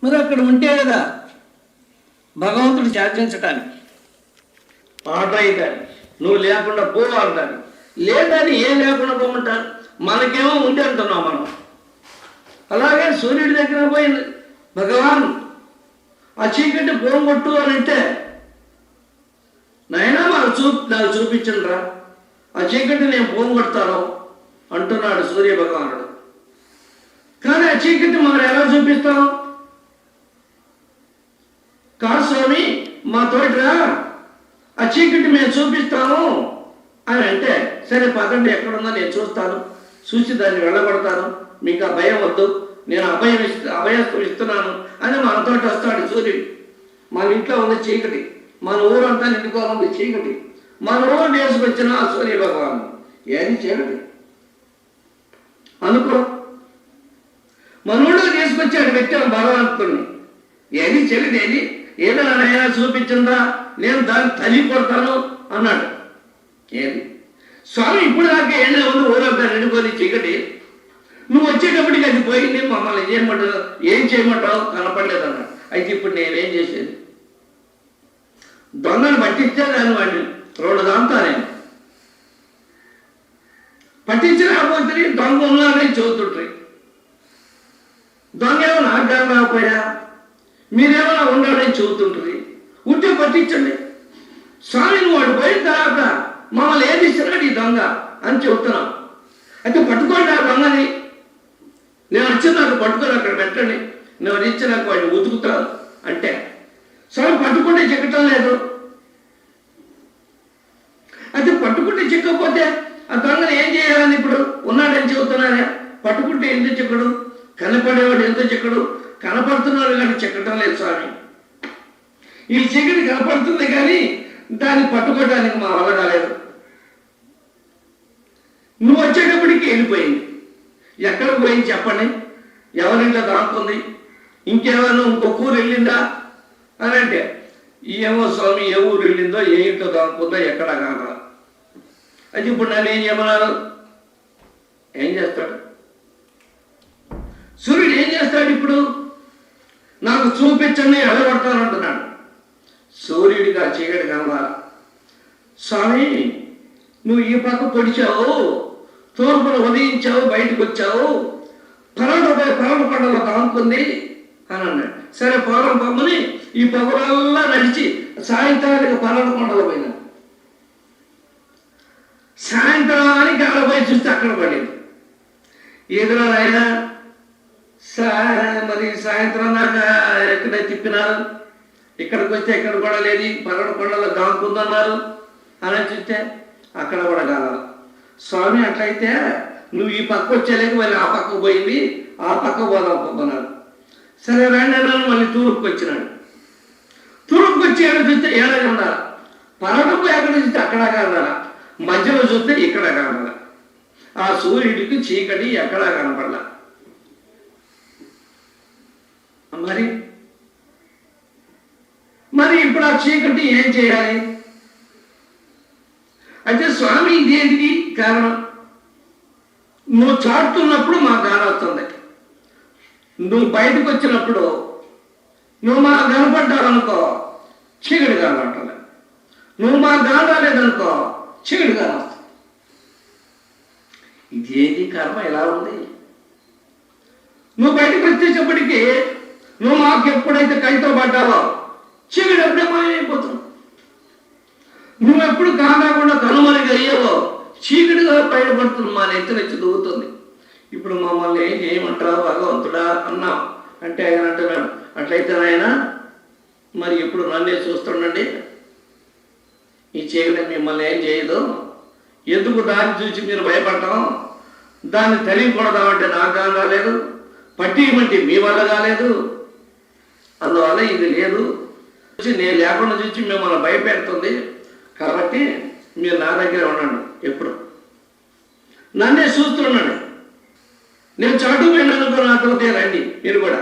మరి అక్కడ ఉంటే కదా భగవంతుడు శాసించటానికి, పాట అవుతాను, నువ్వు లేకుండా పోవాలంటాను. లేదని ఏం లేకుండా పోమంటారు? మనకేమో ఉండి అంటున్నాం మనం. అలాగే సూర్యుడి దగ్గర పోయింది భగవాన్, ఆ చీకటి పోగొట్టు అని అంటే, నైనా నాకు చూపించండిరా, ఆ చీకటి నేను పోగొడతాను అంటున్నాడు సూర్య భగవానుడు. కానీ ఆ చీకటి మనం ఎలా చూపిస్తాం? కాదు స్వామి, మా తోటిరా, ఆ చీకటి మేము చూపిస్తాము అని అంటే, సరే పదండి, ఎక్కడుందో నేను చూస్తాను, చూసి దాన్ని వెళ్ళగొడతాను, మీకు ఆ భయం వద్దు, నేను అభయత్వం ఇస్తున్నాను అని మనతోటి వస్తాడు సూర్యుడు. మన ఇంట్లో ఉంది చీకటి, మన ఊరంతా నిండుకోవాలి చీకటి, మన ఊరు వేసుకొచ్చిన ఆ సూర్య భగవాను ఏది చీకటి అనుకో, మన ఊళ్ళో తీసుకొచ్చాడు పెట్టాను భగవంతుడిని, ఏది చీకటి, ఏది ఏదైనా చూపించిందా, నేను దాన్ని తల్లి కొడతాను అన్నాడు. ఏది స్వామి, ఇప్పుడు దాకా ఏళ్ళ ఉంది ఊరంతా నిండుకొని చీకటి, నువ్వు వచ్చేటప్పటికి అది పోయింది, మమ్మల్ని ఏం చేయమంటావు, కనపడలేదు అన్నాడు. అయితే ఇప్పుడు నేనేం చేసేది? దొంగను పట్టించే దాన్ని వాడిని 2 దాంతా నేను పట్టించలేకపోతే దొంగ ఉన్నారని చెబుతుంటాయి. దొంగ ఏమో నాకు కాకపోయా, మీరేమైనా ఉండాలని చెబుతుంటుంది. ఉంటే పట్టించండి స్వామిని, వాడు పోయిన తర్వాత మమ్మల్ని ఏది ఇచ్చినాడు ఈ దొంగ అని చెబుతున్నాం. అయితే పట్టుకోండి ఆ దొంగని, నేను వచ్చి నాకు పట్టుకొని అక్కడ పెట్టండి, నేను ఇచ్చి నాకు వాడిని ఉతుకుతాను అంటే, స్వామి పట్టుకుంటే చిక్కటం లేదు. అయితే పట్టుకుంటే చిక్కకపోతే ఆ దొంగను ఏం చేయాలని ఇప్పుడు ఉన్నాడని చెబుతున్నారా? పట్టుకుంటే ఎందుకు చిక్కడు? కనపడేవాడు ఎందుకు చిక్కడు? కనపడుతున్నాడు కానీ చిక్కటం లేదు స్వామి. ఈ చీకటి కనపడుతుంది కానీ దాన్ని పట్టుకోవడానికి మా వల్ల కాలేదు. నువ్వు వచ్చేటప్పటికి వెళ్ళిపోయింది. ఎక్కడ పోయింది చెప్పండి? ఎవరింట్లో దాక్కుంది? ఇంకేమైనా ఇంకొక ఊరు వెళ్ళిందా అని అంటే, ఏమో స్వామి, ఏ ఊరు వెళ్ళిందో, ఏ ఇంట్లో దాక్కుందో ఎక్కడ కాదా. అది ఇప్పుడు నన్ను ఏం చేయమన్నారు? ఏం చేస్తాడు సూర్యుడు? ఏం చేస్తాడు ఇప్పుడు? నాకు చూపించండి, ఎడగొడతాను అంటున్నాడు. సూర్యుడికి ఆ చీకటి కనబడాలి. స్వామి, నువ్వు ఈ పక్క పొడిచావు, తూర్పును ఉదయించావు, బయటకు వచ్చావు, పరమ కొండలో దాముకుంది అని అన్నాడు. సరే పొలం పొమ్మని ఈ పొగలల్లా నడిచి సాయంత్రానికి పరమ కొండలో పోయినా. సాయంత్రానికి ఆడపోయి చూస్తే అక్కడ పడింది. ఎదురు అయినా మరి సాయంత్రం దాకా ఎక్కడ తిప్పినారు, ఇక్కడికి వస్తే ఎక్కడ కూడా లేదు, పరమ కొండలో దాముకుందన్నారు అని చూస్తే అక్కడ కూడా కావాలి. స్వామి, అట్లయితే నువ్వు ఈ పక్క వచ్చేలేక మళ్ళీ ఆ పక్కకు పోయింది, ఆ పక్క పోదామన్నారు. సరే రండి అన్నాను. మళ్ళీ తూర్పుకి వచ్చినాడు. తూర్పుకి వచ్చి ఎక్కడ చూస్తే ఏడాది ఉండాలి, పరమకు ఎక్కడ చూస్తే అక్కడ కాదాల, మధ్యలో చూస్తే ఇక్కడ కనపడాల. ఆ సూర్యుడికి చీకటి ఎక్కడా కనపడాల. మరి ఇప్పుడు ఆ చీకటి ఏం చేయాలి అంటే, స్వామి ఇదేంటిది కారణం? నువ్వు చాటుతున్నప్పుడు మాకు కానొస్తుంది, నువ్వు బయటకు వచ్చినప్పుడు నువ్వు మాకు కనపడ్డావనుకో చీకటి కనపడాలి, నువ్వు మాకు కనరాలేదనుకో చీకటి కనొస్తుంది. ఇదేంటి కర్మ ఎలా ఉంది? నువ్వు బయటకు వచ్చేటప్పటికీ నువ్వు మాకు ఎప్పుడైతే కైతో పడ్డావో చీకటి ఎప్పుడే మాయమైపోతుంది. నువ్వెప్పుడు కాకుండా కనుమరుగు అయ్యావో చీకటిగా బయటపడుతుంది, మా నెత్తినెచ్చి దూగుతుంది. ఇప్పుడు మమ్మల్ని ఏం చేయమంటారా భగవంతుడా అన్నాం అంటే ఆయన అంటున్నాడు, అట్లయితే ఆయన మరి ఇప్పుడు నన్నే చూస్తుండండి, ఈ చీకటి మిమ్మల్ని ఏం చేయదు, ఎందుకు దాన్ని చూసి మీరు భయపడతాం, దాన్ని తెలియకూడదామంటే నాకు కాలేదు, పట్టియమంటే మీ వల్ల కాలేదు, అందువల్ల ఇది లేదు, నేను లేకుండా చూసి మిమ్మల్ని భయపెడుతుంది, కాబట్టి మీరు నా దగ్గర ఉండండి, ఎప్పుడు నన్నే చూస్తున్నాడు. నేను చాటు పోయినానుకో నాతో రండి, మీరు కూడా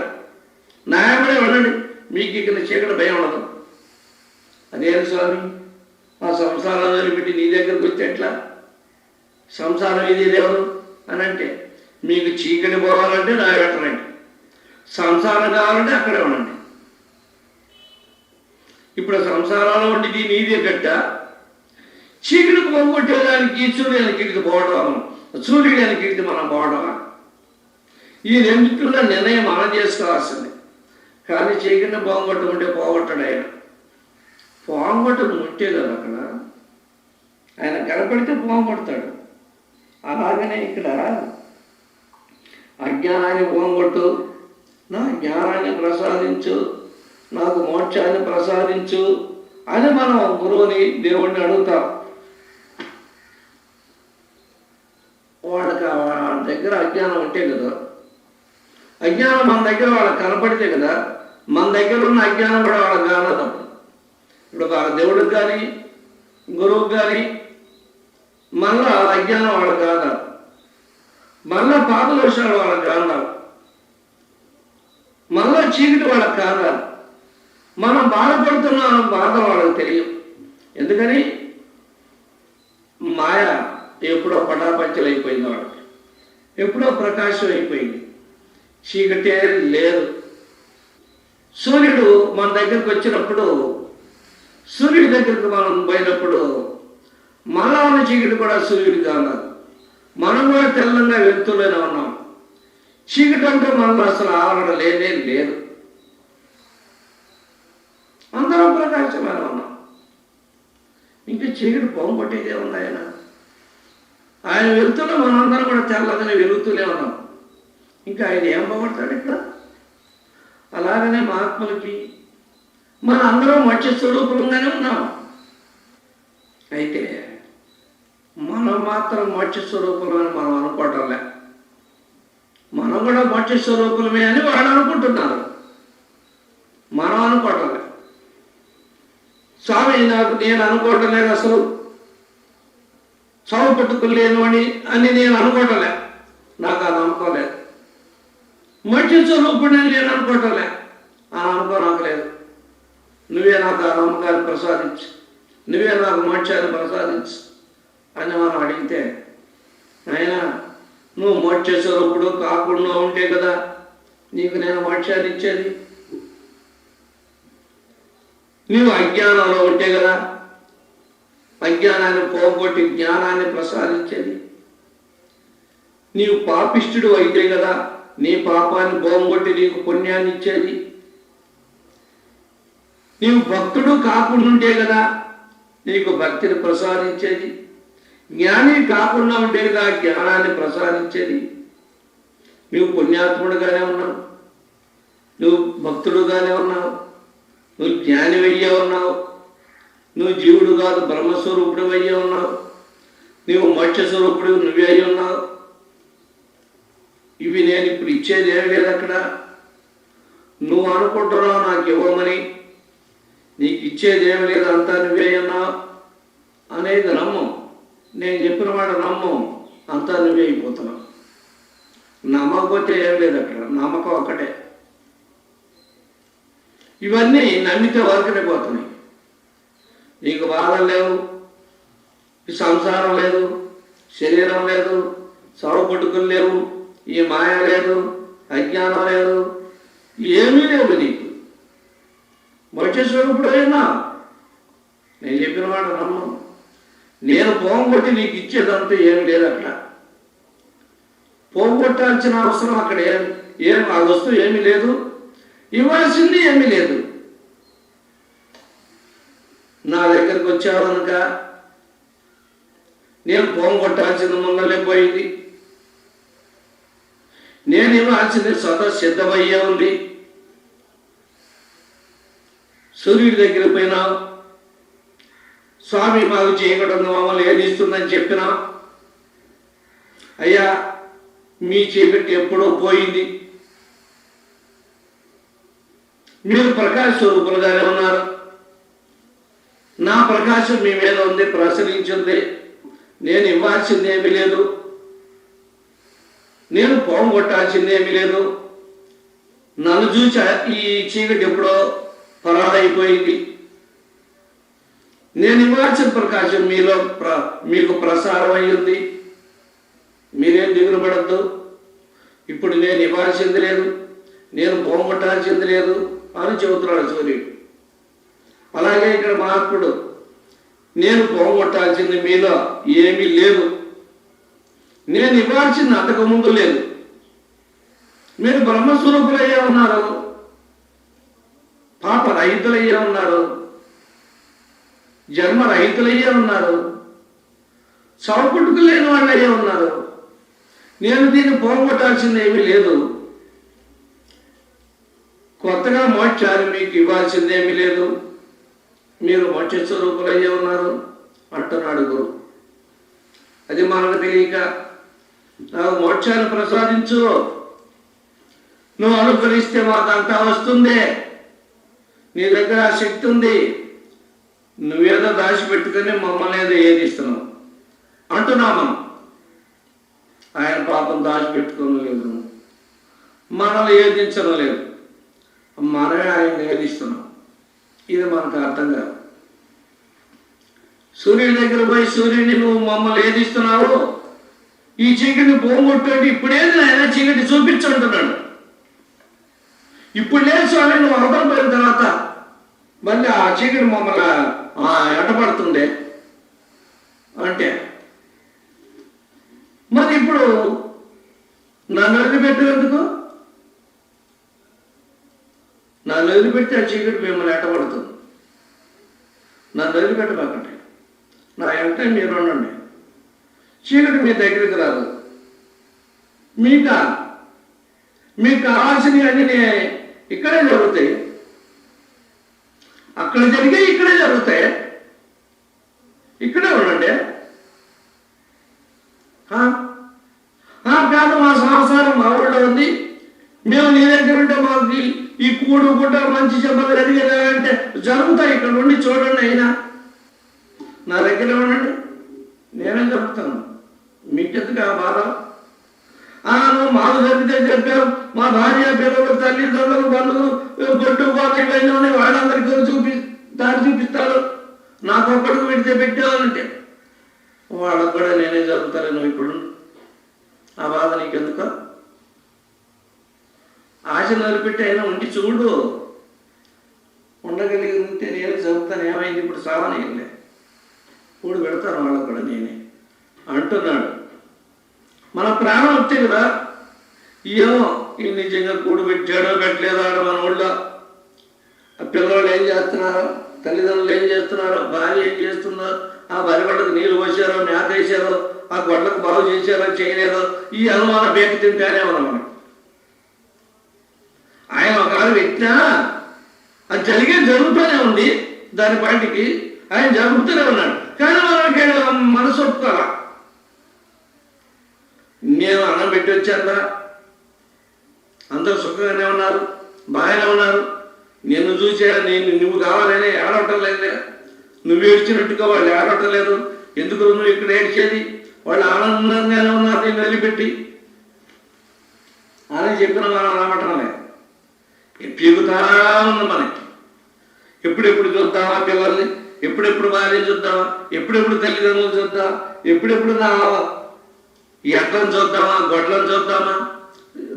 నా కూడా ఉండండి, మీకు ఇక్కడ చీకటి భయం ఉండదు. అదేం స్వామి, మా సంసారాన్ని పెట్టి నీ దగ్గరకు వచ్చి ఎట్లా? సంసారం ఇది ఎవరు అని అంటే, మీకు చీకటి పోవాలంటే నా పెట్టనండి, సంసారం కావాలంటే అక్కడే ఉండండి. ఇప్పుడు సంసారంలో ఉండి నీదే గట్ట, చీకటి పోగొట్టేదానికి సూర్యునికి పోవడం, సూర్యుడానికి మనం పోవడం, ఈ రెండింటిలో నిర్ణయం మనం చేసుకోవాల్సింది. కానీ చీకటిని పోగొట్టుకుంటే పోగొట్టడు ఆయన. పోగొట్టడు ముట్టే కదా అక్కడ, ఆయన కనపడితే పోగొడతాడు. అలాగనే ఇక్కడ అజ్ఞానాన్ని పోగొట్టు, నా జ్ఞానాన్ని ప్రసాదించు, నాకు మోక్షాన్ని ప్రసాదించు అని మనం గురువుని దేవుడిని అడుగుతాం. వాళ్ళకి వాళ్ళ దగ్గర అజ్ఞానం ఉంటే కదా, అజ్ఞానం మన దగ్గర వాళ్ళకి కనపడితే కదా మన దగ్గర ఉన్న అజ్ఞానం కూడా వాళ్ళకి కానదు. ఇప్పుడు వాళ్ళ దేవుడికి కానీ గురువుకి కానీ మళ్ళా అజ్ఞానం వాళ్ళకి కాదు, మళ్ళా పాపదోషాలు వాళ్ళకి కాదు, మళ్ళా చీకటి వాళ్ళకి కాదు. మనం బాధపడుతున్న బాధ వాళ్ళకి తెలియదు. ఎందుకని మాయ ఎప్పుడో పటాపంచలు అయిపోయింది, వాళ్ళకి ఎప్పుడో ప్రకాశం అయిపోయింది, చీకటే లేదు. సూర్యుడు మన దగ్గరికి వచ్చినప్పుడు, సూర్యుడి దగ్గరికి మనం పోయినప్పుడు మళ్ళా ఉన్న చీకటి కూడా సూర్యుడి కాదు, మనం కూడా తెల్లంగా వెళ్తూనే ఉన్నాం. చీకటి అంటే మనలో అసలు ఆవరణ లేనే లేదు, అందరం ప్రకాశమైన ఉన్నాం. ఇంకా చీకటి పోగొట్టేదే ఉంది. ఆయన వెళ్తూనే మనందరం కూడా తెల్లగానే వెలుగుతూనే ఉన్నాం. ఇంకా ఆయన ఏం పోగొడతాడు ఇక్కడ? అలాగనే మహాత్ములకి మన అందరం మత్స్య స్వరూపంగానే ఉన్నాం. అయితే మనం మాత్రం మత్స్య స్వరూపమని మనం అనుకోవటంలే, మనం కూడా మత్స్య స్వరూపమే అని వాళ్ళు అనుకుంటున్నారు, మనం అనుకోవటంలే. స్వామి నేను అనుకోవటం లేదు, అసలు చావు పెట్టుకోలేను అని నేను అనుకోవటంలే, నాకు అది అనుకోలేదు. మత్స్య స్వరూపుడు నేను అనుకోవటంలే, అని అనుకోనక్కలేదు. నువ్వే నాకు ఆ నమ్మకాన్ని ప్రసాదించు, నువ్వే నాకు మోక్షాన్ని ప్రసాదించు అని మనం అడిగితే, ఆయన నువ్వు మోక్ష స్వరూపుడు కాకుండా ఉంటే కదా నీకు నేను మోక్షాన్ని ఇచ్చేది, నువ్వు అజ్ఞానంలో ఉంటే కదా అజ్ఞానాన్ని పోగొట్టి జ్ఞానాన్ని ప్రసాదించేది, నీవు పాపిష్టుడు అయితే కదా నీ పాపాన్ని పోగొట్టి నీకు పుణ్యాన్ని ఇచ్చేది, నీవు భక్తుడు కాకుండా ఉంటే కదా నీకు భక్తిని ప్రసాదించేది, జ్ఞాని కాకుండా ఉంటే కదా జ్ఞానాన్ని ప్రసాదించేది. నువ్వు పుణ్యాత్ముడుగానే ఉన్నావు, నువ్వు భక్తుడుగానే ఉన్నావు, నువ్వు జ్ఞానివయ్యే ఉన్నావు, నువ్వు జీవుడు కాదు బ్రహ్మస్వరూపుడు అయ్యే ఉన్నావు, నువ్వు మోక్ష స్వరూపుడు నువ్వే అయ్యి ఉన్నావు. ఇవి నేను ఇప్పుడు ఇచ్చేది ఏమి లేదు అక్కడ, నువ్వు అనుకుంటున్నావు నాకు ఇవ్వమని, నీకు ఇచ్చేది ఏమి లేదు, అంతా నువ్వే ఉన్నావు అనేది నమ్మం. నేను చెప్పిన మాట నమ్మం, అంతా నువ్వే అయిపోతున్నావు. నమ్మకపోతే ఏం లేదు అక్కడ, నమ్మకం ఒక్కటే. ఇవన్నీ నమ్మితే వరకనే పోతున్నాయి. నీకు బాధలు లేవు, సంసారం లేదు, శరీరం లేదు, సొర పట్టుకులు లేవు, ఈ మాయ లేదు, అజ్ఞానం లేదు, ఏమీ లేవు. నీకు మోక్ష స్వరూపుడు అయినా నేను చెప్పిన మాట నమ్మం. నేను పోగొట్టి నీకు ఇచ్చేదంతా ఏమి లేదు అక్కడ, పోగొట్టాల్సిన అవసరం అక్కడ ఏం ఆ వస్తువు ఏమీ లేదు, ఇవ్వాల్సింది ఏమీ లేదు. నా దగ్గరికి వచ్చావు కనుక నేను పోగొట్టాల్సింది ముందలే పోయింది, నేను ఇవ్వాల్సింది సిద్ధమయ్యే ఉంది. సూర్యుడి దగ్గర పోయినా స్వామి మాకు చీకటి మమ్మల్ని ఏది ఇస్తుందని చెప్పినా, అయ్యా మీ చీకటి ఎప్పుడో పోయింది, మీరు ప్రకాశ స్వరూపులుగానే ఉన్నారు, నా ప్రకాశం మీ మీద ఉంది, ప్రసరించింది, నేను ఇవ్వాల్సిందేమీ లేదు, నేను పోగొట్టాల్సిందేమీ లేదు. నన్ను చూసి ఈ చీకటి ఎప్పుడో పరాడైపోయింది, నేను ఇవ్వాల్సిన ప్రకాశం మీలో మీకు ప్రసారం అయ్యింది, మీరేం దిగులు పడద్దు. ఇప్పుడు నేను ఇవ్వాల్సింది లేదు, నేను పోగొట్టాల్సింది లేదు అని చెబుతున్నాడు సూర్యుడు. అలాగే ఇక్కడ మహాత్ముడు, నేను పోగొట్టాల్సింది మీలో ఏమీ లేదు, నేను ఇవ్వాల్సింది అంతకు ముందు లేదు. మీరు బ్రహ్మస్వరూపులయ్యే ఉన్నారు, పాప రహితులయ్యే ఉన్నారు, జన్మ రహితులయ్యే ఉన్నారు, చౌపుట్టుకు లేని వాళ్ళు అయ్యే ఉన్నారు. నేను దీన్ని పోగొట్టాల్సింది ఏమీ లేదు, కొత్తగా మోక్షాన్ని మీకు ఇవ్వాల్సిందేమీ లేదు, మీరు మోక్ష స్వరూపులయ్యే ఉన్నారు అంటున్నాడు గురు. అది మనకు తెలియక నాకు మోక్షాన్ని ప్రసాదించు, నువ్వు అనుగ్రహిస్తే మాకు అంతా వస్తుంది, నీ దగ్గర ఆ శక్తి ఉంది, నువ్వేదో దాచిపెట్టుకుని మమ్మల్ని ఏదో ఏదిస్తున్నావు అంటున్నావు. మనం ఆయన పాపం దాచిపెట్టుకోవడం లేదు, మనల్ని ఏదించడం లేదు, మనమే ఆయన ఏదిస్తున్నాం. ఇది మనకు అర్థం కాదు. సూర్యుడి దగ్గర పోయి సూర్యుడిని నువ్వు మమ్మల్ని ఏదిస్తున్నావు, ఈ చీకటిని పోగొట్టు, ఇప్పుడేది ఆయన చీకటి చూపించుంటున్నాడు. ఇప్పుడు లేదు స్వామి, నువ్వు అవతల పోయిన తర్వాత మళ్ళీ ఆ చీకటి మమ్మల్ని ఎటపడుతుండే అంటే, మరి ఇప్పుడు నన్ను వదిలిపెట్టేందుకు? నన్ను వదిలిపెట్టి ఆ చీకటి మిమ్మల్ని ఎటపడుతుంది. నన్ను వదిలిపెట్టబాకండి, నా వెంటనే మీరు ఉండండి. చీకటి మీ దగ్గరికి రాదు. మీకు కావాల్సినవి అన్నీ ఇక్కడే జరుగుతాయి, అక్కడ జరిగే ఇక్కడే జరుగుతాయి. ఇక్కడే ఉండండి. కాదు, మా సంసారం మా ఊళ్ళో ఉంది, మేము నీ దగ్గర ఉంటే మాకు ఈ కూడు గుడ్డ మంచి చెప్పలు జరిగేదంటే జరుగుతాయి. ఇక్కడ ఉండి చూడండి, అయినా నా దగ్గర ఉండండి, నేనే చెప్తాను. మీకెందుకు ఆ బాధ? నువ్వు మాకు జరిగితే చెప్పావు, మా భార్య పిల్లలు తల్లిదండ్రులు బంధువులు బొట్టు పోతని వాళ్ళందరికీ దారి చూపిస్తారు. నాకు ఒక్కడికి పెడితే పెట్టేవాళ్ళంటే వాళ్ళకు కూడా నేనే జరుగుతాను. నువ్వు ఇప్పుడు ఆ బాధ నీకెందుకు? ఆశ నిలబెట్టి అయినా ఉండి చూడు, ఉండగలిగి ఉంటే నేను చదువుతాను. ఏమైంది ఇప్పుడు? సావనేలే, కూడు పెడతాను వాళ్ళకు కూడా నేనే అంటున్నాడు. మన ప్రాణం వస్తే కదా ఏమో ఈ నిజంగా కూడు పెట్టాడో పెట్టలేదో ఆడ మన ఊళ్ళో ఆ పిల్లవాళ్ళు ఏం చేస్తున్నారో, తల్లిదండ్రులు ఏం చేస్తున్నారో, భార్య ఏం చేస్తుందో, ఆ భార్య వాళ్ళకి నీళ్ళు పోసారో, మేత వేసారో, ఆ గొడ్లకు బాగు చేశారో చేయలేదో, ఈ అనుమానం బేక తింటానే ఉన్నాం మనం. ఆయన ఒకవేళ పెట్టినా అది జరుగుతూనే ఉంది, దాని పాటికి ఆయన జరుగుతూనే ఉన్నాడు. కానీ మనకి మనసు ఒప్పుకోవాలా. నేను అన్నం పెట్టి వచ్చాను, అందరూ సుఖంగానే ఉన్నారు, బాగానే ఉన్నారు, నిన్ను చూసా, నువ్వు కావాలని ఏడవటం లేదు, నువ్వు ఏడ్చినట్టుగా వాళ్ళు ఏడవటం లేదు, ఎందుకు నువ్వు ఇక్కడ ఏడ్చేది? వాళ్ళు ఆనందంగానే ఉన్నారు నేను వదిలిపెట్టి అని చెప్పిన మనం అనమటమే. పీగుతా ఉంది మనకి. ఎప్పుడెప్పుడు చూద్దామా పిల్లల్ని, ఎప్పుడెప్పుడు భార్య చూద్దామా, ఎప్పుడెప్పుడు తల్లిదండ్రులు చూద్దామా, ఎప్పుడెప్పుడు నా ఎట్లను చూద్దామా, గొడ్లను చూద్దామా,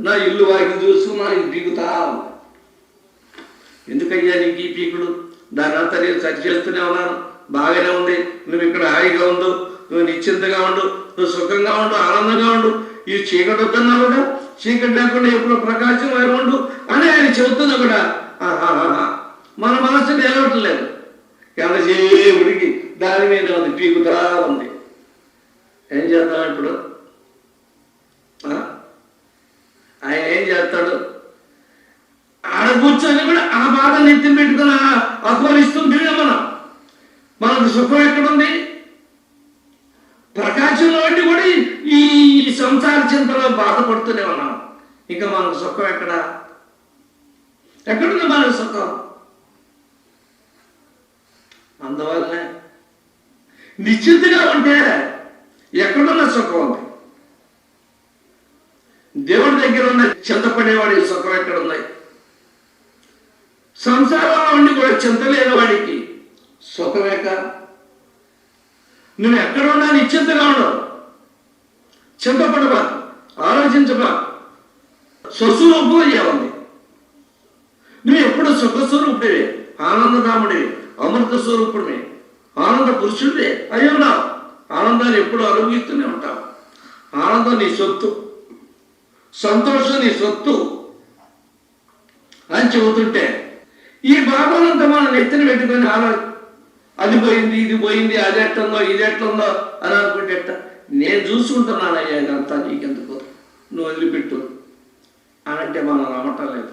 నా ఇల్లు వాకి చూసుకున్నా ఇది పీకుతా. ఎందుకయ్యా నీకు ఈ పీకుడు? దాని అంతా నేను సరి చేస్తూనే ఉన్నాను, బాగానే ఉంది, నువ్వు ఇక్కడ హాయిగా ఉండు, నువ్వు నిశ్చింతగా ఉండు, నువ్వు సుఖంగా ఉండు, ఆనందంగా ఉండు, ఈ చీకటి వద్దన్నా కూడా చీకటి లేకుండా ఎప్పుడు ప్రకాశం వైపు ఉండు అని ఆయన చెబుతున్నా కూడా మన మనసు నిలవట్లేదు. ఎంతసేపుడికి దాని మీద ఉంది, పీకుతా ఉంది. ఏం చేద్దాం ఇప్పుడు? ఆయన ఏం చేస్తాడు? ఆడ కూర్చొని కూడా ఆ బాధ నెత్తిని పెట్టుకుని ఆహ్వానిస్తుంది. మనకు సుఖం ఎక్కడుంది? ప్రకాశంలో బట్టి కూడా ఈ సంసార చింతలో బాధపడుతూనే ఉన్నాం. ఇంకా మనకు సుఖం ఎక్కడుంది మనకు సుఖం? అందువల్లనే నిశ్చింతగా ఉంటే ఎక్కడున్న సుఖం ఉంది. దేవుడి దగ్గర ఉన్న చింతపడేవాడి సుఖం ఎక్కడుంది? సంసారంలో ఉండి కూడా చింత లేని వాడికి సుఖమేక. నువ్వు ఎక్కడున్నా నిశ్చింతగా ఉండవు, చింతపడబా, ఆలోచించబా, స్వస్వరూపం ఏముంది? సుఖస్వరూపుడివే, ఆనందధాముడివి, అమృత స్వరూపుడివి, ఆనంద పురుషుడివే అయి ఉన్నావు. ఆనందాన్ని ఎప్పుడు అనుభవిస్తూనే ఉంటావు. ఆనందం నీ సొత్తు, సంతోషం నీ సొత్తు అని చెబుతుంటే ఈ భావాలంతా మనం నెత్తిన పెట్టుకొని అది పోయింది, ఇది పోయింది, అది ఎట్లుందో, ఇది ఎట్లుందో అని అనుకుంటే నేను చూసుకుంటున్నాను అయ్యా ఇదంతా, నీకెందుకు, నువ్వు వదిలిపెట్టు అని అంటే మనం నమ్మటం లేదు.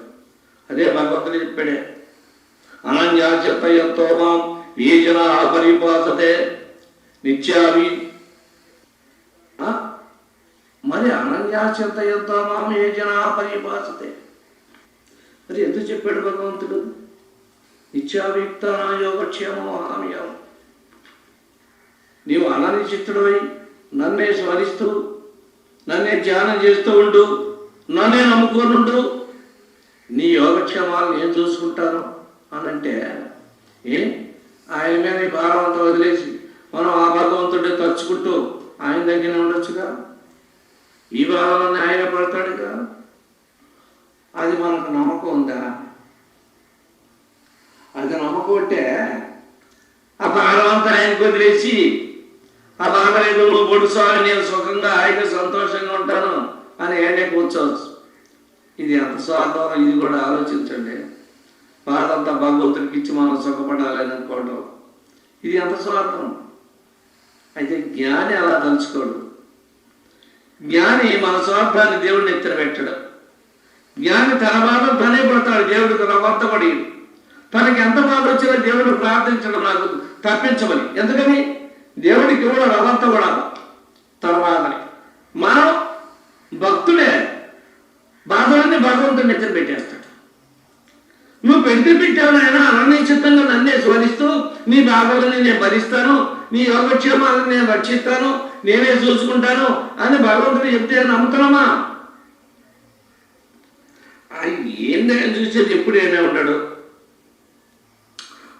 అదే భగవంతుడు చెప్పాడే, అనన్యాచతయంతో మాం ఏ జనా పరిపాసతే నిత్యావి. మరి అనన్యాచతయంతో మాం ఏ జనా పరిపాసతే, మరి ఎందుకు చెప్పాడు భగవంతుడు? నిత్యావియుక్త యోగక్షేమం హామ్యం. నీవు అననిచిత్తుడై నన్నే స్మరిస్తూ, నన్నే ధ్యానం చేస్తూ ఉండు, నన్నే నమ్ముకోనుండు, నీ యోగక్షేమాలు నేను చూసుకుంటాను అనంటే ఆయన మీద నీ భారం అంతా వదిలేసి మనం ఆ భగవంతుడే తలుచుకుంటూ ఆయన దగ్గర ఉండొచ్చుగా. ఈ భావాలన్నీ ఆయన పడతాడుగా. అది మనకు నమ్మకం ఉందా? అది నమ్మకం ఉంటే ఆ భారం అంతా ఆయనకు వదిలేసి ఆ బాధ లేదు, నువ్వు పొడుసారి నేను సుఖంగా హాయిగా సంతోషంగా ఉంటాను అని ఏడే కూర్చోవచ్చు. ఇది ఎంత స్వార్థం, ఇది కూడా ఆలోచించండి. బాధ అంతా భగవంతుడికి ఇచ్చి మనం సుఖపడాలని అనుకోవడం, ఇది ఎంత స్వార్థం. అయితే జ్ఞాని అలా తలుచుకోడు. జ్ఞాని మన స్వార్థాన్ని దేవుడిని ఎత్తిన పెట్టడు. జ్ఞాని తన బాధ తనే పడతాడు, దేవుడికి రవర్తపడి. తనకి ఎంత బాధ వచ్చినా దేవుడు ప్రార్థించడం నాకు తప్పించమని. ఎందుకని? దేవుడికి కూడా రవంత కూడా తన బాధని. మనం భక్తుడే, బాధలన్నీ భగవంతుని ఎత్తిన పెట్టేస్తాడు. నువ్వు పెట్టావునైనా అననిశ్చితంగా నన్నే స్మరిస్తూ నీ బాధలని నేను భరిస్తాను, నీ యోగక్షేమాలను నేను రక్షిస్తాను, నేనే చూసుకుంటాను అని భగవంతుడు చెప్తే నమ్ముతున్నామా? ఏందని చూసేది ఎప్పుడు ఏమే ఉన్నాడు,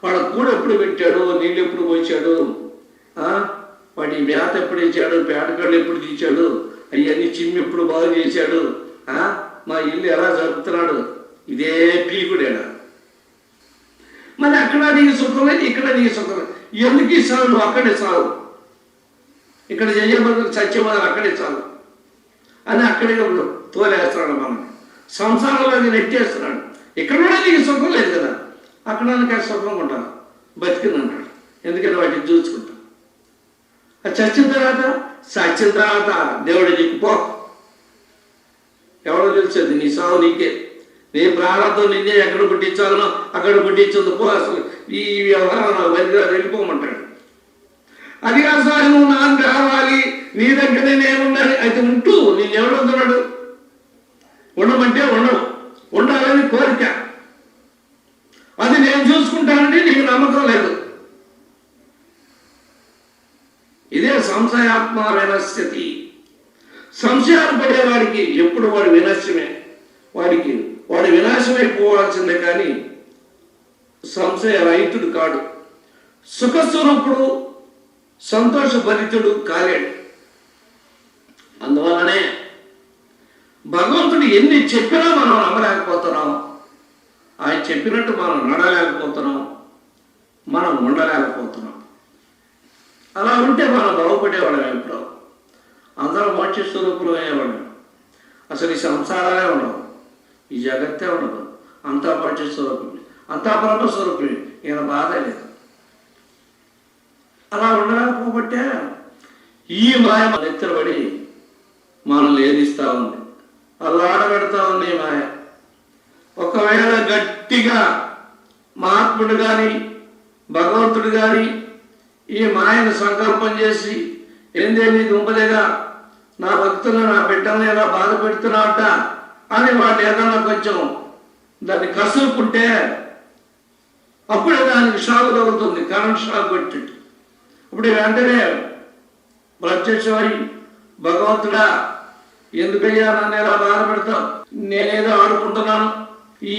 వాడు కూడ ఎప్పుడు పెట్టాడు, నీళ్ళు ఎప్పుడు పోయించాడు, వాడి మేత ఎప్పుడు ఇచ్చాడు, పేటకాళ్ళు ఎప్పుడు తీశాడు, అవన్నీ చిమ్మి ఎప్పుడు బాగు చేశాడు, మా ఇల్లు ఎలా జరుపుతున్నాడు, ఇదే పీకుడేనా? మరి అక్కడ నీకు సుఖం లేదు, ఇక్కడ నీకు సుఖం లేదు. ఎందుకు ఇస్తావు? నువ్వు అక్కడే సాగు, ఇక్కడ చేయబోదు సత్యమని అక్కడే చాలు అని అక్కడే తోలేస్తున్నాడు. మనం సంసారంలోకి నెట్టేస్తున్నాడు. ఇక్కడ కూడా నీకు సుఖం లేదు కదా, అక్కడ నాకు సుఖంగా ఉంటాను, బతికిందన్నాడు. ఎందుకంటే వాటిని చూసుకుంటా. అది చచ్చిన తర్వాత దేవుడు చెప్పిపో, ఎవరో తెలిసేది నీ సాగు నీకే, నీ ప్రారంభం నిన్నే ఎక్కడ పుట్టించాలనో అక్కడ పుట్టించదు పో, అసలు ఈ వ్యవహారం నాకు బయటగా వెళ్ళిపోమంటాడు. అది కాదు సార్, నువ్వు నాకు రావాలి, నీ దగ్గరే నేను ఉండాలి. అయితే ఉంటూ నేను ఎవడుతున్నాడు, ఉండమంటే ఉండవు, ఉండాలని కోరిక, అది నేను చూసుకుంటానంటే నీకు నమ్మకం లేదు. ఇదే సంశయాత్మ వినశ్యతి. సంశయాలు పడేవాడికి ఎప్పుడు వాడు వినశ్యమే, వాడు వినాశమైపోవాల్సిందే కానీ సంశయ రహితుడు కాడు. సుఖస్వరూపుడు, సంతోషభరితుడు కాలేడు. అందువలనే భగవంతుడు ఎన్ని చెప్పినా మనం నమ్మలేకపోతున్నాం, ఆయన చెప్పినట్టు మనం నడలేకపోతున్నాం, మనం ఉండలేకపోతున్నాం. అలా ఉంటే మనం బాగుపడేవాళ్ళం. ఎప్పుడు అందరం మోక్ష స్వరూపులు అయ్యేవాళ్ళం. అసలు ఈ సంసారాలే ఉండవు, ఈ జగత్తే ఉండదు. అంతా మోక్ష స్వరూపమే, అంతా బ్రహ్మ స్వరూపమే, ఈయన బాధ లేదు. అలా ఉండలేకపోబట్టే ఈ మాయ మన ఎత్తబడి మనల్ని ఏదిస్తూ ఉంది, అల్లాడబెడతా ఉంది ఈ మాయ. ఒకవేళ గట్టిగా మహాత్ముడు కానీ భగవంతుడు కానీ ఈ మాయను సంకల్పం చేసి ఏందేమి దుంపలేదా, నా భక్తులను నా బిడ్డలను ఎలా బాధ పెడుతున్నావట అని వాళ్ళు ఏదన్నా కొంచెం దాన్ని కసురుకుంటే అప్పుడే దానికి షాక్ తగ్గుతుంది, కరెంట్ షాక్ కొట్టింది. ఇప్పుడు వెంటనే ప్రత్యక్షమై భగవంతుడా ఎందుకయ్యా నన్ను ఎలా బాధ పెడతావు, నేనేదో ఆడుకుంటున్నాను,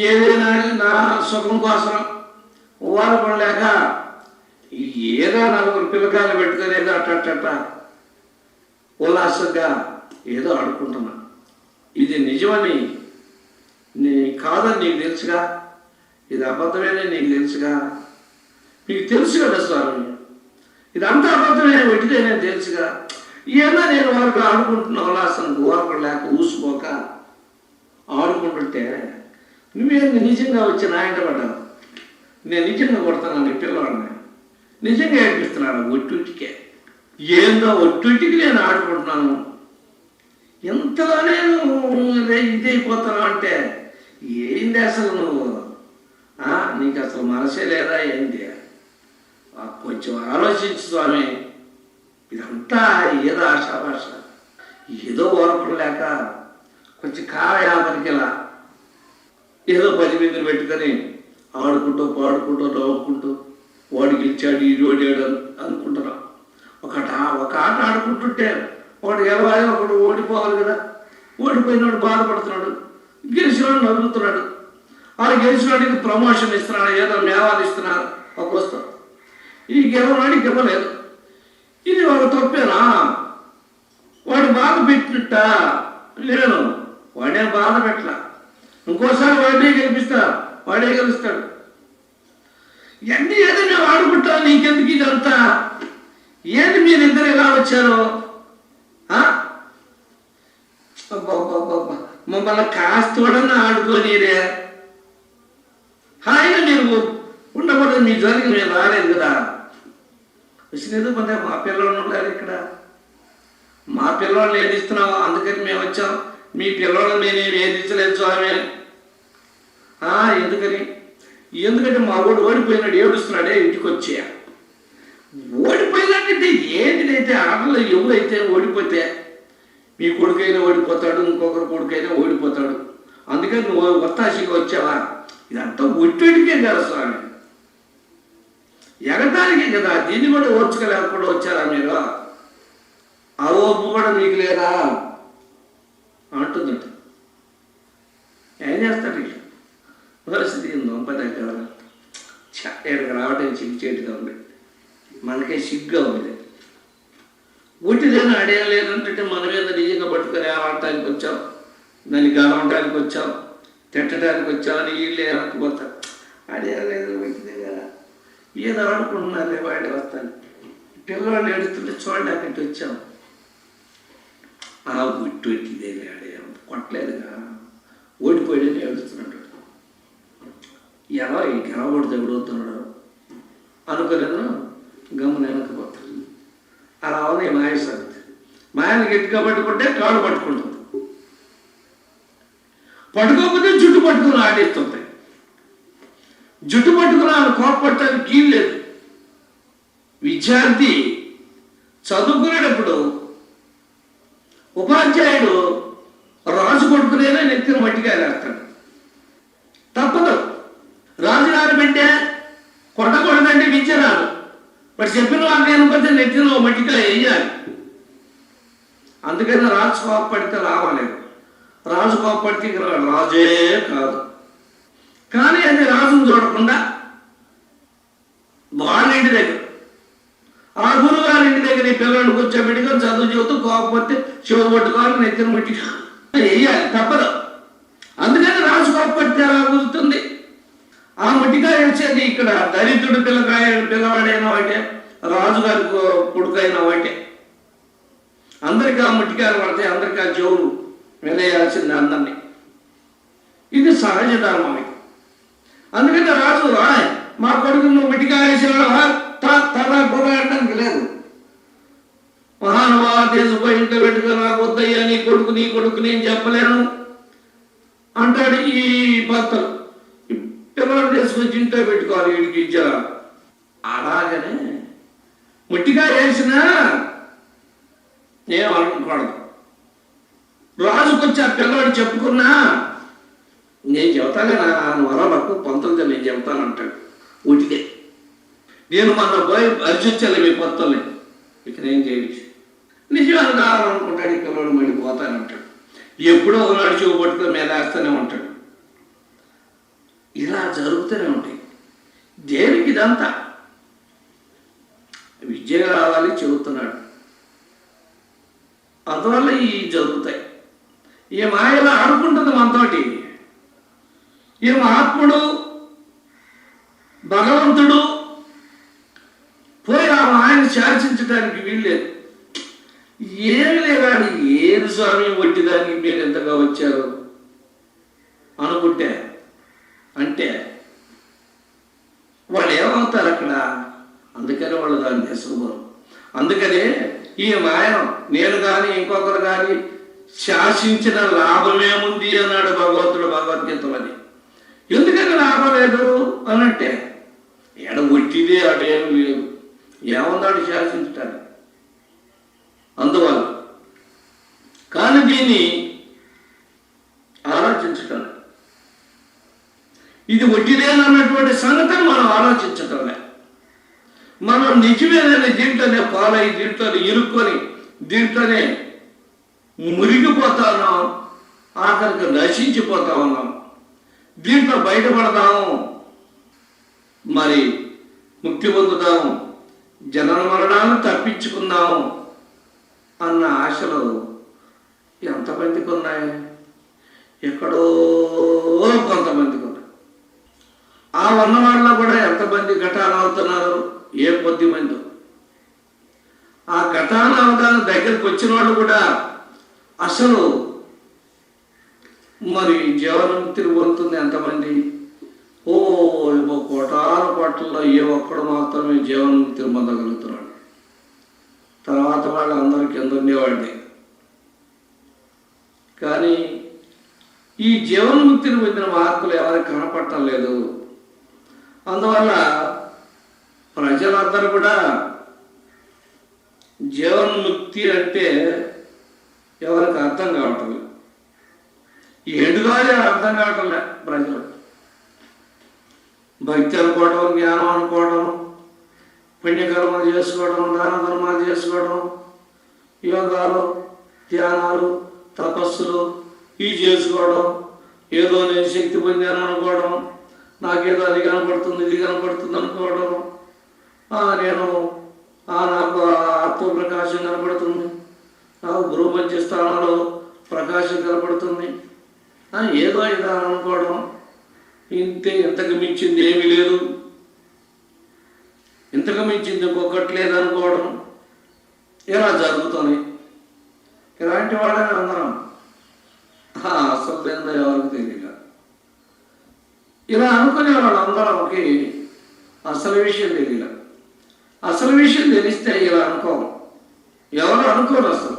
ఏదైనా నా సుఖం కోసం ఉవారపడలేక ఏదో నలుగురు పిల్లకాయలు పెట్టుకొని ఏదో అట్ట ఉల్లాసంగా ఏదో ఆడుకుంటున్నాను. ఇది నిజమని కాదని నీకు తెలుసుగా, ఇది అబద్ధమేనే నీకు తెలుసుగా, మీకు తెలుసు కదా స్వామి, ఇదంతా అబద్ధమే ఒట్టిదేనే తెలుసుగా. ఏమో నేను వాళ్ళకి ఆడుకుంటున్నా ఉల్లాసంకు ఓరకలు లేక ఊసిపోక ఆడుకుంటుంటే నువ్వేంది నిజంగా వచ్చి నా ఇంట పడ్డావు. నేను నిజంగా కొడతాను పిల్లవాడిని, నిజంగా ఏడిపిస్తున్నాను ఒట్టికే. ఏందో ఒట్టికి నేను ఆడుకుంటున్నాను, ఎంతలో నేను ఇదైపోతాను అంటే ఏంది అసలు నువ్వు, నీకు అసలు మనసే లేదా ఏంటి? కొంచెం ఆలోచించు స్వామి. ఇదంతా ఏదో ఆశాభాష, ఏదో ఓరకం లేక కొంచెం కాయామరికెలా ఏదో 10 మందిని పెట్టుకొని ఆడుకుంటూ పాడుకుంటూ నవ్వుకుంటూ వాడికి ఇచ్చాడు ఈ ఓడాడు అనుకుంటున్నాం. ఒక ఆట ఆడుకుంటుంటే వాడు గెలవాలి, ఒకడు ఓడిపోవాలి కదా. ఓడిపోయినాడు బాధపడుతున్నాడు, గెలిచినాడు నవ్వుతున్నాడు. వాళ్ళు గెలిచినాడికి ప్రమోషన్ ఇస్తున్నాడు, ఏదో మేవాలు ఇస్తున్నారు ఒక వస్తువు. ఈ గెలవనాడికి ఇవ్వలేదు. ఇది ఒక తప్పేనా? వాడు బాధ పెట్టినట్ట లేను, వాడే బాధ పెట్టలా. ఇంకోసారి వాడే గెలిపిస్తా, వాడే గెలుస్తాడు. ఇవన్నీ ఏదైనా ఆడుకుంటా, నీకెందుకు ఇదంతా? ఏంటి మీరిద్దరు ఎలా వచ్చారు? మమ్మల్ని కాస్తోడన్నా ఆడుకోనీరే. హాయిగా మీరు ఉండకూడదు, మీ జోలికి మేము రాలేదు కదా. వచ్చినది కొంత మా పిల్లలు ఉన్నారు ఇక్కడ, మా పిల్లల్ని ఏదిస్తున్నావు అందుకని మేము వచ్చాం. మీ పిల్లలను నేనేమి ఏదించలేదు స్వామి. ఎందుకంటే మా వాడు ఓడిపోయినాడు, ఏడుస్తున్నాడే ఇంటికి వచ్చా. ఓడిపోయినట్టు ఏంటిదైతే ఆటలో ఎవరైతే ఓడిపోతే మీ కొడుకైనా ఓడిపోతాడు, ఇంకొకరు కొడుకైనా ఓడిపోతాడు. అందుకని నువ్వు ఒత్తాసిగా వచ్చావా? ఇదంతా ఒట్టికే కదా స్వామి, ఎగటానికే కదా. దీన్ని కూడా ఓర్చుకోలేకుండా వచ్చారా మీరు? ఆ ఓపు కూడా మీకు లేదా అంటుందట. ఏం చేస్తాడు ఇక పరిస్థితి దొంపదగ్గర ఇక్కడికి రావడానికి సిగ్గుచేటుగా ఉంది, మనకే సిగ్గుగా ఉంది. ఒట్టిదేనా అడేయలేదంటే మన మీద నిజంగా పట్టుకొని ఆడటానికి వచ్చాం, దాన్ని గడవటానికి వచ్చాం, తిట్టడానికి వచ్చాం అని వీళ్ళు ఏమనుకుపోతారు. అడేయలేదు ఒట్టిదే కదా, ఏదో ఆడుకుంటున్నారే వాడి వస్తాను. పిల్లవాళ్ళు ఏడుస్తుంటే చూడడానికి వచ్చాం. ఒట్టిదే ఆడే కొట్టలేదుగా, ఓడిపోయాడని ఏడుస్తున్నాడు. ఎలా ఈ గెలవకూడదు ఎవడవుతున్నాడు అనుకోలేదు, గమ్మున వెనకపోతాడు. అలా ఉంది మాయ సంగతి. మాయను గట్టిగా పట్టుకుంటే కాళ్ళు పట్టుకుంటుంది, పట్టుకోకపోతే జుట్టు పట్టుకుని ఆడేస్తుంటాయి. జుట్టు పట్టుకుని ఆమె కోపపడటానికి కీలు లేదు. విద్యార్థి చదువుకునేటప్పుడు ఉపాధ్యాయుడు రాజు కొడుకునేనా నెత్తిన మట్టిగా వేస్తాడు, తప్పదు. రాజు ఆడబెట్టే కొట్టకూడదంటే విద్య రాదు. మరి చెప్పిన వాళ్ళు లేకపోతే నెత్తిన మట్టిగా వేయాలి. అందుకని రాజు కోపడితే రావలేదు. రాజు కోపడితే రాజే కాదు. కానీ అది రాజును చూడకుండా వాళ్ళ ఇంటి దగ్గర, ఆ గురువు గారి ఇంటి దగ్గర ఈ పిల్లల్ని కూర్చోబెట్టుకొని చదువు చెబుతూ కోపడితే చెవు పట్టుకోవాలి, నెత్తిన మట్టిగా వేయాలి, తప్పదు. అందుకని రాజు కోపడితే అలా కుదురుతుంది. ఆ మట్టికాయ వచ్చేది ఇక్కడ దరిద్రుడు పిల్లవాడైనా ఒకటే, రాజుగారి కొడుకైనా ఒకటే. అందరికీ ఆ మట్టికాయలు పడతాయి, అందరికీ ఆ చెవులు వెలేయాల్సింది అందరినీ. ఇది సహజ ధర్మం. అందుకని రాజు మా కొడుకు నువ్వు మట్టికాయ వేసేవాడు తల కొడడానికి లేదు. మహానుభావ తీసుకుపోయి ఇంట్లో పెట్టుకుని నాకు వద్దయ్యా నీ కొడుకు నేను చెప్పలేను అంటాడు. ఈ భర్తలు పిల్లలు తీసుకొచ్చి ఇంట్లో పెట్టుకోవాలి, వీడికి ఇచ్చారా. అలాగనే ముట్టిగా వేసినా నేను అనుకోకూడదు. రాజుకొచ్చి ఆ పిల్లవాడు చెప్పుకున్నా నేను చెబుతానే వరకు పంతులతో నేను చెబుతాను అంటాడు. ఉటికే నేను మొన్న పోయి అరిచొచ్చాను మీ పంతుల్ని, ఇక నేను చేయొచ్చు నిజాలు కావాలనుకుంటాడు. ఈ పిల్లవాడు మళ్ళీ పోతానంటాడు. ఎప్పుడో ఒకనాడు చెవు పట్టుకొని మీద వేస్తూనే ఉంటాడు. ఇలా జరుగుతూనే ఉంటాయి. దేనికి ఇదంతా? విద్య రావాలి చెబుతున్నాడు, అందువల్ల ఈ జరుగుతాయి. ఈ మాయలో ఆడుకుంటుంది మనతోటి. ఈ మహాత్ముడు భగవంతుడు పోయి ఆయన శాసించడానికి వీల్లేదు. ఏమి లేవాడు, ఏది స్వామి వడ్డీదానికి మీరు ఎంతగా వచ్చారు అనుకుంటే అంటే వాళ్ళు ఏమవుతారు అక్కడ. అందుకని వాళ్ళు దాన్ని చేసుకోరు. అందుకనే ఈ మాయం నేను కానీ ఇంకొకరు కానీ శాసించిన లాభమేముంది అన్నాడు భగవంతుడు భగవద్గీతమని. ఎందుకని లాభం లేదు అనంటే ఎడ ఒట్టిదే అడేమి లేదు, ఏమన్నాడు శాసించటానికి. అందువల్ల కానీ దీన్ని ఆలోచించటం, ఇది ఒట్టిదేనన్నటువంటి సంగతిని మనం ఆలోచించటంలే. మనం నిజమేనని దీంట్లోనే పాలై దీంట్లోనే ఇరుక్కొని దీంట్లోనే మురిగిపోతా ఉన్నాం, ఆఖరికి నశించిపోతా ఉన్నాం. దీంట్లో బయటపడదాము, మరి ముక్తి పొందుదాము, జనన మరణాలను తప్పించుకుందాము అన్న ఆశలు ఎంతమందికి ఉన్నాయి? ఎక్కడో కొంతమందికి ఉన్నాయి. ఆ ఉన్నవాళ్ళలో కూడా ఎంతమంది ఘటాలు అవుతున్నారు? ఏ కొద్ది మంది. ఆ ఘటాలు అవడానికి దగ్గరికి వచ్చిన వాళ్ళు కూడా అసలు మరి జీవన్ముక్తిని పొందుతుంది ఎంతమంది? కోటాను కోట్లలో ఏ ఒక్కడు మాత్రమే జీవన్ముక్తిని పొందగలుగుతున్నాడు. తర్వాత వాళ్ళు అందరూ కింద ఉండేవాడిని. కానీ ఈ జీవన్ముక్తిని పొందిన మార్పులు ఎవరికి కనపడటం లేదు. అందువల్ల ప్రజలందరూ కూడా జీవన్ముక్తి అంటే ఎవరికి అర్థం కావటం లేదు. ఏడుగానే అర్థం కావటం లే ప్రజలు. భక్తి అనుకోవడం, జ్ఞానం అనుకోవడం, పుణ్యకర్మలు చేసుకోవడం, దాన ధర్మాలు చేసుకోవడం, యోగాలు, ధ్యానాలు, తపస్సులు ఇవి చేసుకోవడం, ఏదో నేను శక్తి పొందాను అనుకోవడం, నాకేదో అది కనపడుతుంది ఇది కనపడుతుంది అనుకోవడం, నేను నాకు ఆత్మప్రకాశం కనపడుతుంది, నాకు గురువు మధ్య స్థానంలో ప్రకాశం కనపడుతుంది, ఏదో ఇదా అనుకోవడం, ఇంతే, ఇంతకు మించింది ఏమీ లేదు, ఇంతకు మించింది ఇంకొకటి లేదనుకోవడం, ఇలా జరుగుతుంది. ఇలాంటి వాళ్ళని అందరం అసలు ఏందో ఎవరికి తెలియక ఇలా అనుకునే వాళ్ళందరంకి అసలు విషయం తెలియదు. అసలు విషయం తెలిస్తే ఇలా అనుకోము, ఎవరు అనుకోరు. అసలు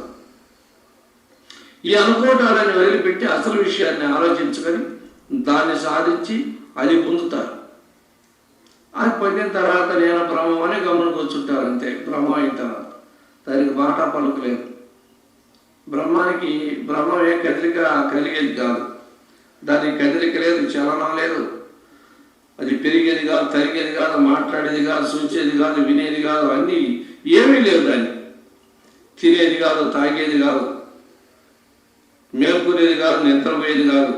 ఈ అనుకోవటాలని వదిలిపెట్టి అసలు విషయాన్ని ఆలోచించుకొని దాన్ని సాధించి అది పొందుతారు. అది పొందిన తర్వాత నేను బ్రహ్మం అని గమనికి వచ్చుంటారు. అంతే, బ్రహ్మ అయిన తర్వాత దానికి మాట పలుకులేదు. బ్రహ్మానికి బ్రహ్మమే కదలిక కలిగేది కాదు, దానికి కదలిక లేదు, చలనం లేదు, అది పెరిగేది కాదు, తరిగేది కాదు, మాట్లాడేది కాదు, చూసేది కాదు, వినేది కాదు, అన్నీ ఏమీ లేవు. దాన్ని తినేది కాదు, తాగేది కాదు, మేల్కొనేది కాదు, నిద్రపోయేది కాదు.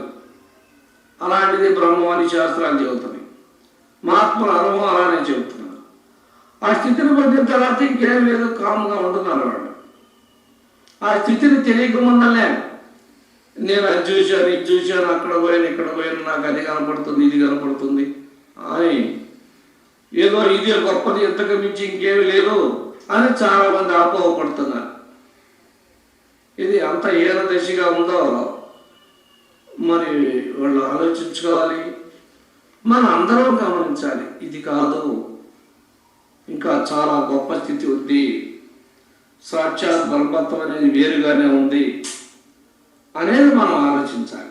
అలాంటిది బ్రహ్మం అని శాస్త్రాలు చెబుతున్నాయి, మహాత్ముల అనుభవం అలానే చెబుతున్నారు. ఆ స్థితిని పొందిన తర్వాత ఇంకేం లేదు, కామ్గా ఉంటున్నారు వాళ్ళు. ఆ స్థితిని తెలియకముందలే నేను అది చూశాను, ఇది చూశాను, అక్కడ పోయాను, ఇక్కడ పోయాను, నాకు అది కనపడుతుంది, ఇది కనపడుతుంది అని ఏదో ఇది గొప్పది, ఎంతకు మించి ఇంకేమీ లేదు అని చాలామంది ఆపోహపడుతున్నారు. ఇది అంత ఏన దశగా ఉందో మరి వాళ్ళు ఆలోచించుకోవాలి, మనం అందరం గమనించాలి. ఇది కాదు, ఇంకా చాలా గొప్ప స్థితి ఉంది, సాక్షాత్ బలపత్వం అనేది వేరుగానే ఉంది అనేది మనం ఆలోచించాలి.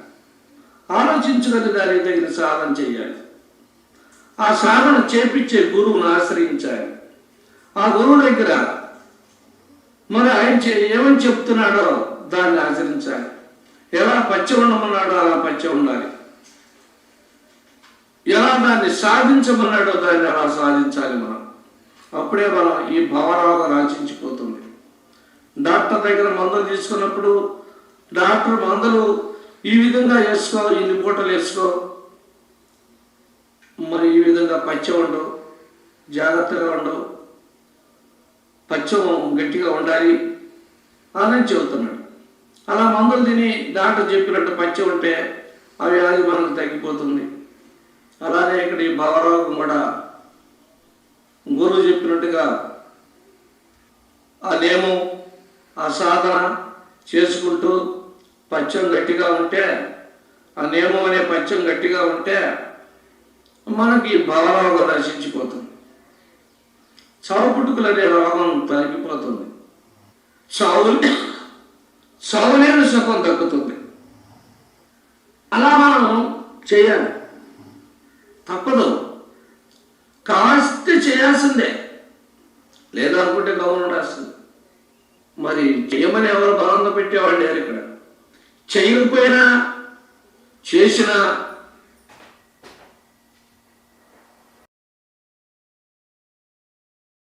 ఆలోచించుకొని దానికి తగిన సాధన చేయాలి. ఆ సాధన చేపించే గురువును ఆశ్రయించాలి. ఆ గురువు దగ్గర మరి ఆయన ఏమని చెప్తున్నాడో దాన్ని ఆచరించాలి. ఎలా పచ్చ ఉండమన్నాడో అలా పచ్చ ఉండాలి, ఎలా దాన్ని సాధించమన్నాడో దాన్ని అలా సాధించాలి మనం. అప్పుడే మనం ఈ భావరాగం రాచించిపోతుంది. డాక్టర్ దగ్గర మందులు తీసుకున్నప్పుడు డాక్టర్ మందులు ఈ విధంగా వేసుకో, ఇన్ని పూటలు వేసుకో, మరి ఈ విధంగా పచ్చ ఉండవు, జాగ్రత్తగా ఉండవు, పచ్చం గట్టిగా ఉండాలి అని చెబుతున్నాడు. అలా మందులు తిని డాక్టర్ చెప్పినట్టు పచ్చ ఉంటే ఆ వ్యాధి మనకు తగ్గిపోతుంది. అలానే ఇక్కడ ఈ భావరోగం కూడా గురువు చెప్పినట్టుగా ఆ నియమం ఆ సాధన చేసుకుంటూ పచ్చం గట్టిగా ఉంటే, ఆ నియమం అనే పచ్చం గట్టిగా ఉంటే మనకి బలరోగం నశించిపోతుంది, చావు పుట్టుకలు అనే రోగం తగ్గిపోతుంది, చావులేని సుఖం దక్కుతుంది. అలా మనం చేయాలి, తప్పదు, కాస్తే చేయాల్సిందే, లేదనుకుంటే గౌరవం రాస్తుంది. మరి చేయమని ఎవరు బలంగా పెట్టేవాళ్ళు లేరు ఇక్కడ. చేయకపోయినా చేసిన